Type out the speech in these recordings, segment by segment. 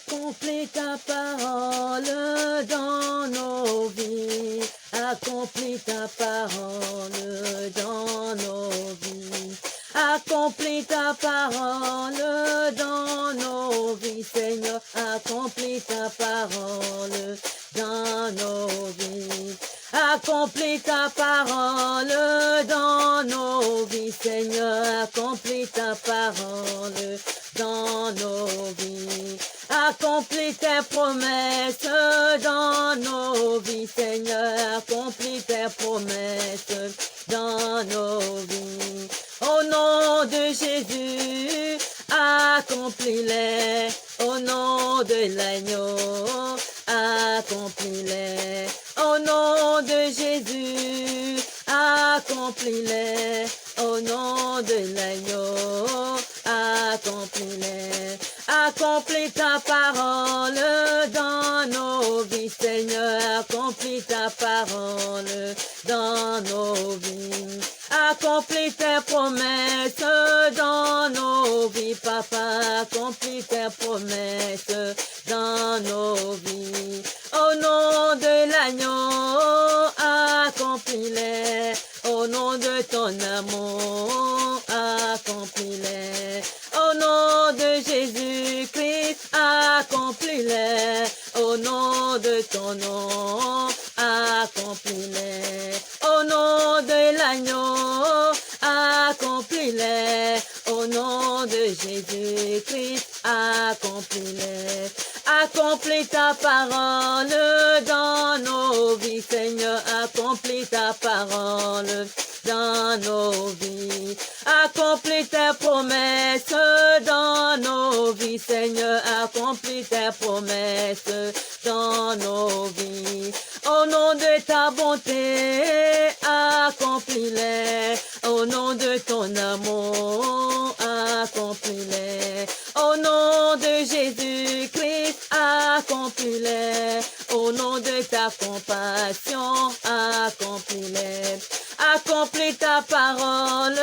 Accomplis ta parole dans nos vies. Accomplis ta parole dans nos vies. Accomplis ta parole dans nos vies, Seigneur. Accomplis ta parole dans nos vies. Accomplis ta parole dans nos vies, Seigneur. Accomplis ta parole dans nos vies. Accomplis tes promesses dans nos vies, Seigneur. Accomplis tes promesses dans nos vies. Au nom de Jésus, accomplis-les. Au nom de l'agneau, accomplis-les. Au nom de Jésus, accomplis-les. Au nom de l'agneau, accomplis-les. Accomplis ta parole dans nos vies, Seigneur. Accomplis ta parole dans nos vies. Accomplis tes promesses dans nos vies, Papa. Accomplis tes promesses dans nos vies. Au nom de l'agneau, accomplis-les. Au nom de ton amour, accomplis-les. Au nom de Jésus-Christ, accomplis-les. Au nom de ton nom, accomplis-les. Au nom de l'agneau, accomplis-les. Au nom de Jésus-Christ, accomplis-les. Accomplis ta parole dans nos vies, Seigneur. Accomplis ta parole dans nos vies. Accomplis tes promesses dans nos vies, Seigneur. Accomplis tes promesses dans nos vies. Au nom de ta bonté, accomplis-les. Au nom de ton amour, accomplis-les. Au nom de Jésus-Christ, accomplis-les. Au nom de ta compassion, accomplis-les. Accomplis ta parole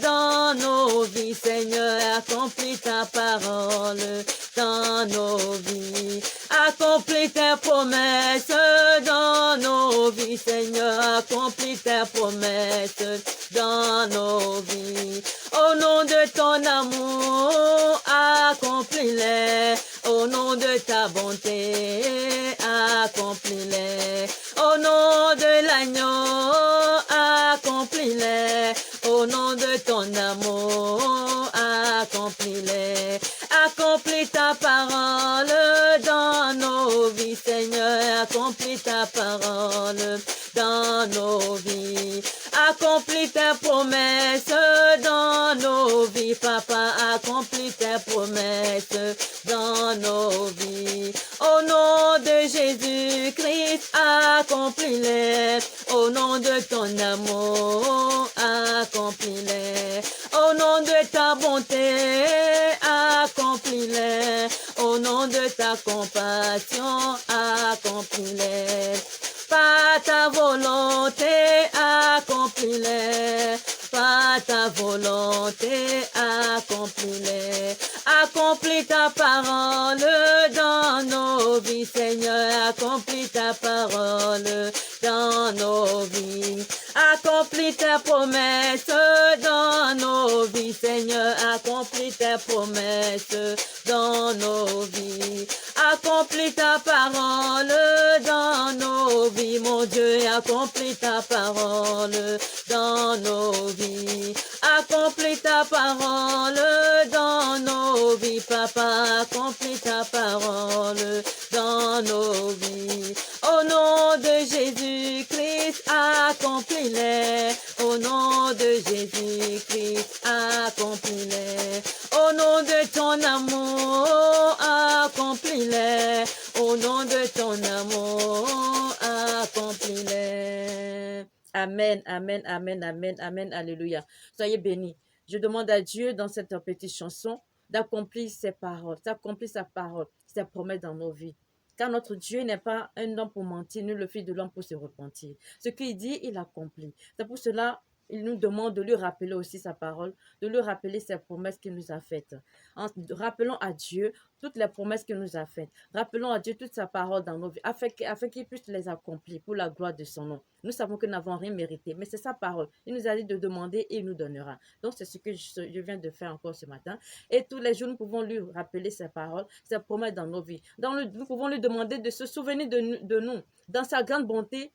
dans nos vies, Seigneur. Accomplis ta parole dans nos vies. Accomplis tes promesses dans nos vies, Seigneur. Accomplis tes promesses dans nos vies. Au nom de ton amour, accomplis-les. Au nom de ta bonté, accomplis-les. Au nom de l'agneau, accomplis-les. Au nom de ton amour, accomplis-les. Accomplis ta parole dans nos vies, Seigneur. Accomplis ta parole dans nos vies. Accomplis tes promesses dans nos vies, Papa. Accomplis tes promesses dans nos vies. Au nom de Jésus-Christ, accomplis-les. Au nom de ton amour, accomplis-les. Au nom de ta bonté, accomplis-les. Au nom de ta compassion, accomplis-les. Par ta volonté, accomplis-les. Par ta volonté, accomplis-les. Accomplis ta parole dans nos vies, Seigneur. Accomplis ta parole dans nos vies. Accomplis tes promesses dans nos vies, Seigneur. Accomplis tes promesses dans nos vies. Accomplis ta parole dans nos vies, mon Dieu. Accomplis ta parole dans nos vies. Accomplis ta parole dans nos vies, Papa. Accomplis ta parole dans nos vies. Au nom de Jésus-Christ, accomplis-les. Au nom de Jésus-Christ, accomplis-les. Au nom de ton amour, accomplis-les. Au nom de ton amour, accomplis-les. Amen, amen, amen, amen, amen, alléluia. Soyez bénis. Je demande à Dieu dans cette petite chanson d'accomplir ses paroles, d'accomplir sa parole, ses promesses dans nos vies. Car notre Dieu n'est pas un homme pour mentir, ni le fils de l'homme pour se repentir. Ce qu'il dit, il accomplit. C'est pour cela, il nous demande de lui rappeler aussi sa parole, de lui rappeler ses promesses qu'il nous a faites. Rappelons à Dieu toutes les promesses qu'il nous a faites. Rappelons à Dieu toute sa parole dans nos vies, afin qu'il puisse les accomplir pour la gloire de son nom. Nous savons que nous n'avons rien mérité, mais c'est sa parole. Il nous a dit de demander et il nous donnera. Donc, c'est ce que je viens de faire encore ce matin. Et tous les jours, nous pouvons lui rappeler ses paroles, ses promesses dans nos vies. Nous pouvons lui demander de se souvenir de nous, dans sa grande bonté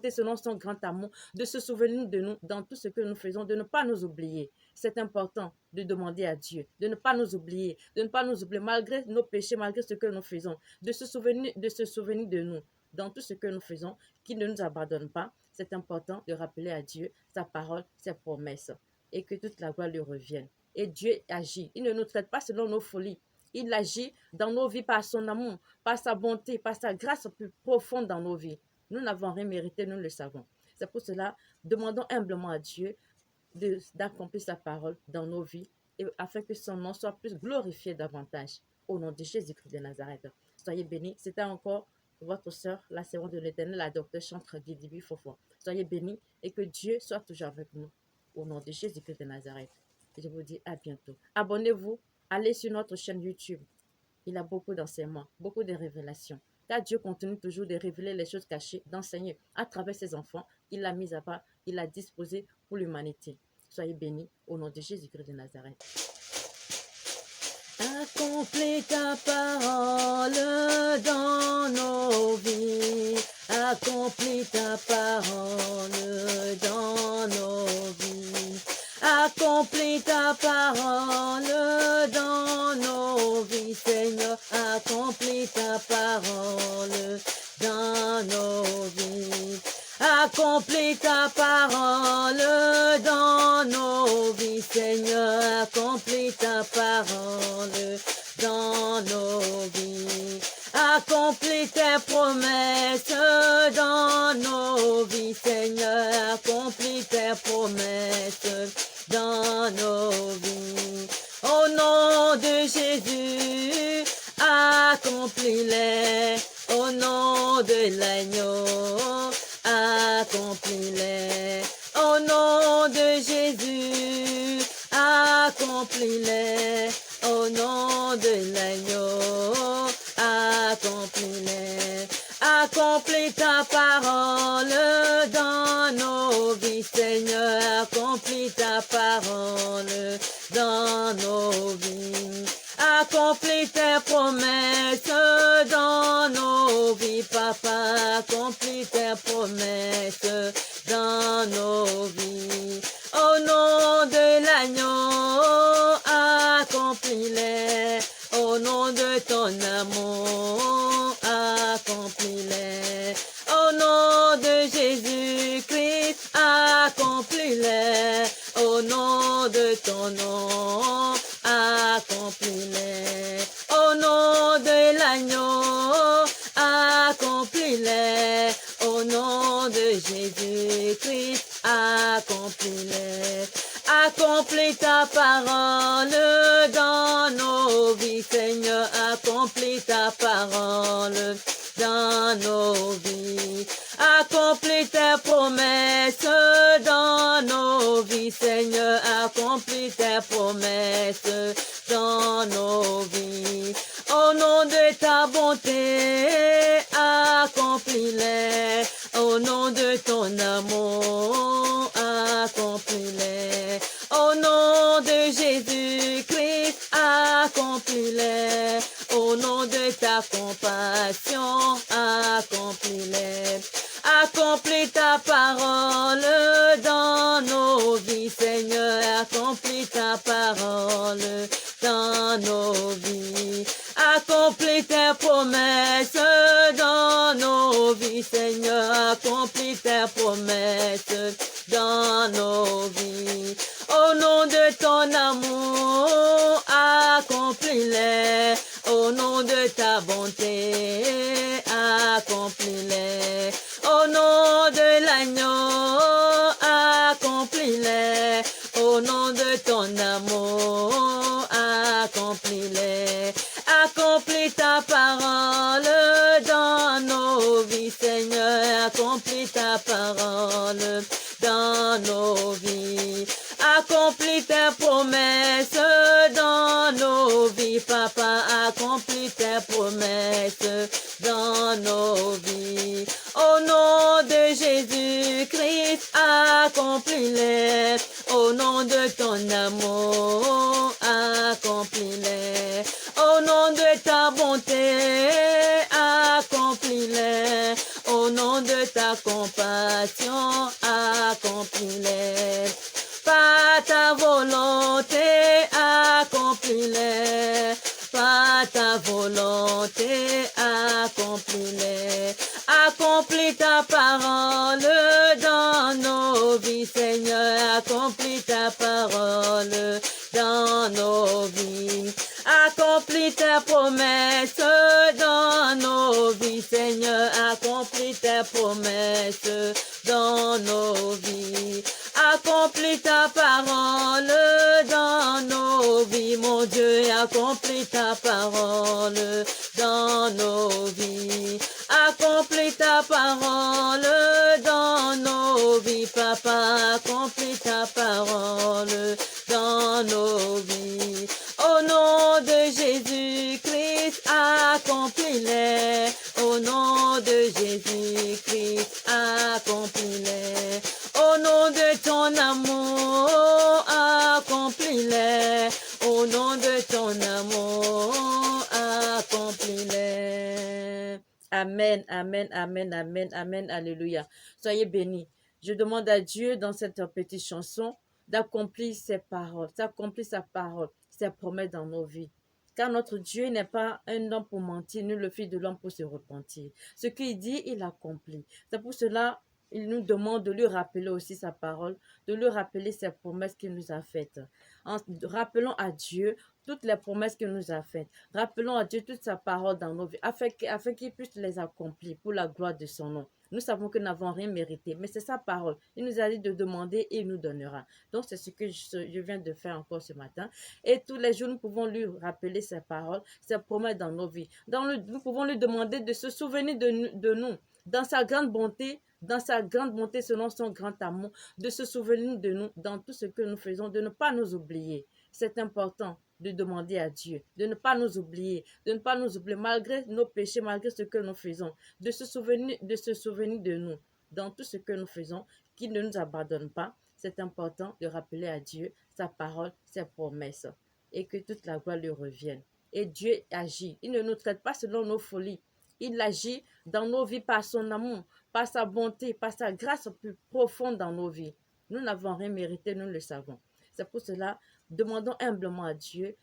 selon son grand amour, de se souvenir de nous dans tout ce que nous faisons, de ne pas nous oublier. C'est important de demander à Dieu, de ne pas nous oublier, malgré nos péchés, malgré ce que nous faisons, de se souvenir de nous dans tout ce que nous faisons, qu'il ne nous abandonne pas. C'est important de rappeler à Dieu sa parole, ses promesses, et que toute la gloire lui revienne. Et Dieu agit. Il ne nous traite pas selon nos folies. Il agit dans nos vies par son amour, par sa bonté, par sa grâce plus profonde dans nos vies. Nous n'avons rien mérité, nous le savons. C'est pour cela, demandons humblement à Dieu d'accomplir sa parole dans nos vies, et afin que son nom soit plus glorifié davantage. Au nom de Jésus-Christ de Nazareth. Soyez bénis. C'était encore votre sœur, la servante de l'Éternel, la docteure Chantre Guidibi Fofo. Soyez bénis et que Dieu soit toujours avec nous. Au nom de Jésus-Christ de Nazareth. Je vous dis à bientôt. Abonnez-vous. Allez sur notre chaîne YouTube. Il a beaucoup d'enseignements, beaucoup de révélations. Car Dieu continue toujours de révéler les choses cachées, d'enseigner à travers ses enfants. Il l'a mis à part, il l'a disposé pour l'humanité. Soyez bénis au nom de Jésus-Christ de Nazareth. Accomplis ta parole dans nos vies. Accomplis ta parole dans nos vies. Accomplis ta parole dans nos vies, Seigneur. Accomplis ta parole dans nos vies. Accomplis ta parole dans nos vies, Seigneur. Accomplis ta parole dans nos vies. Accomplis tes promesses dans nos vies, Seigneur. Accomplis tes promesses dans nos vies. Au nom de Jésus, accomplis-les. Au nom de l'agneau, accomplis-les. Au nom de Jésus, accomplis-les. Au nom de l'agneau, accomplis-les. Accomplis ta parole dans nos vies, Seigneur. Accomplis ta parole dans nos vies. Accomplis tes promesses dans nos vies, Papa. Accomplis tes promesses dans nos vies. Au nom de l'agneau, accomplis-les. Au nom de ton amour, accomplis-les. Au nom de Jésus-Christ, accomplis-les. Au nom de ton nom, accomplis-les. Au nom de l'agneau, accomplis-les. Au nom de Jésus-Christ, accomplis-les. Accomplis ta parole dans nos vies, Seigneur. Accomplis ta parole dans nos vies. Accomplis tes promesses dans nos vies, Seigneur. Accomplis tes promesses dans nos vies. Au nom de ta bonté, accomplis-les. Au nom de ton amour, accomplis-les. Au nom de Jésus-Christ, accomplis-les. Au nom de ta compassion, accomplis-les. Accomplis ta parole dans nos vies, Seigneur. Accomplis ta parole dans nos vies. Accomplis tes promesses dans nos vies, Seigneur. Accomplis tes promesses dans nos vies. Au nom de ton amour, accomplis-les. Au nom de ta bonté, accomplis-les. Au nom de l'agneau, accomplis-les. Au nom de ton amour, accomplis-les. Accomplis ta parole dans nos vies, Seigneur. Accomplis ta parole dans nos accomplis tes promesses dans nos vies, Papa, accomplis tes promesses dans nos vies. Au nom de Jésus-Christ, accomplis-les. Au nom de ton amour, accomplis-les. Au nom de ta bonté, accomplis-les. Au nom de ta compassion, accomplis-les. Par ta volonté, accomplis-les. Par ta volonté, accomplis-les. Accomplis ta parole dans nos vies, Seigneur. Accomplis ta parole dans nos vies. Accomplis tes promesses dans nos vies, Seigneur. Accomplis tes promesses dans nos vies. Accomplis ta parole dans nos vies, mon Dieu. Accomplis ta parole dans nos vies. Accomplis ta parole dans nos vies, Papa. Accomplis ta parole dans nos vies. Au nom de Jésus-Christ, accomplis-les. Au nom de Jésus-Christ, accomplis-les. Au nom de ton amour, accomplis-les. Au nom de ton amour, accomplis-les. Amen, amen, amen, amen, amen, alléluia. Soyez bénis. Je demande à Dieu dans cette petite chanson d'accomplir ses paroles, d'accomplir sa parole, ses promesses dans nos vies. Car notre Dieu n'est pas un homme pour mentir, ni le fils de l'homme pour se repentir. Ce qu'il dit, il accomplit. C'est pour cela il nous demande de lui rappeler aussi sa parole, de lui rappeler ses promesses qu'il nous a faites. Rappelons à Dieu toutes les promesses qu'il nous a faites. Rappelons à Dieu toute sa parole dans nos vies, afin qu'il puisse les accomplir pour la gloire de son nom. Nous savons que nous n'avons rien mérité, mais c'est sa parole. Il nous a dit de demander et il nous donnera. Donc, c'est ce que je viens de faire encore ce matin. Et tous les jours, nous pouvons lui rappeler ses paroles, ses promesses dans nos vies. Nous pouvons lui demander de se souvenir de nous, dans sa grande bonté, selon son grand amour, de se souvenir de nous dans tout ce que nous faisons, de ne pas nous oublier. C'est important de demander à Dieu, de ne pas nous oublier, malgré nos péchés, malgré ce que nous faisons, de se souvenir de nous dans tout ce que nous faisons, qu'il ne nous abandonne pas. C'est important de rappeler à Dieu sa parole, ses promesses, et que toute la gloire lui revienne. Et Dieu agit. Il ne nous traite pas selon nos folies. Il agit dans nos vies par son amour, par sa bonté, par sa grâce plus profonde dans nos vies. Nous n'avons rien mérité, nous le savons. C'est pour cela, demandons humblement à Dieu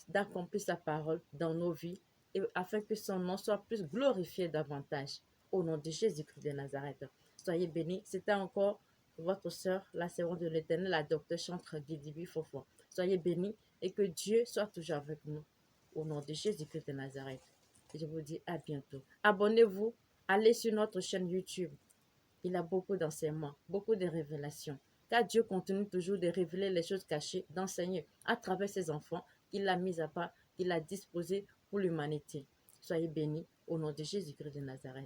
d'accomplir sa parole dans nos vies, et afin que son nom soit plus glorifié davantage. Au nom de Jésus-Christ de Nazareth. Soyez bénis. C'était encore votre sœur, la servante de l'Éternel, la docteure Chantre Guidibi Fofo. Soyez bénis et que Dieu soit toujours avec nous. Au nom de Jésus-Christ de Nazareth. Et je vous dis à bientôt. Abonnez-vous. Allez sur notre chaîne YouTube. Il y a beaucoup d'enseignements, beaucoup de révélations. Car Dieu continue toujours de révéler les choses cachées, d'enseigner à travers ses enfants qu'il a mis à part, qu'il a disposés pour l'humanité. Soyez bénis au nom de Jésus-Christ de Nazareth.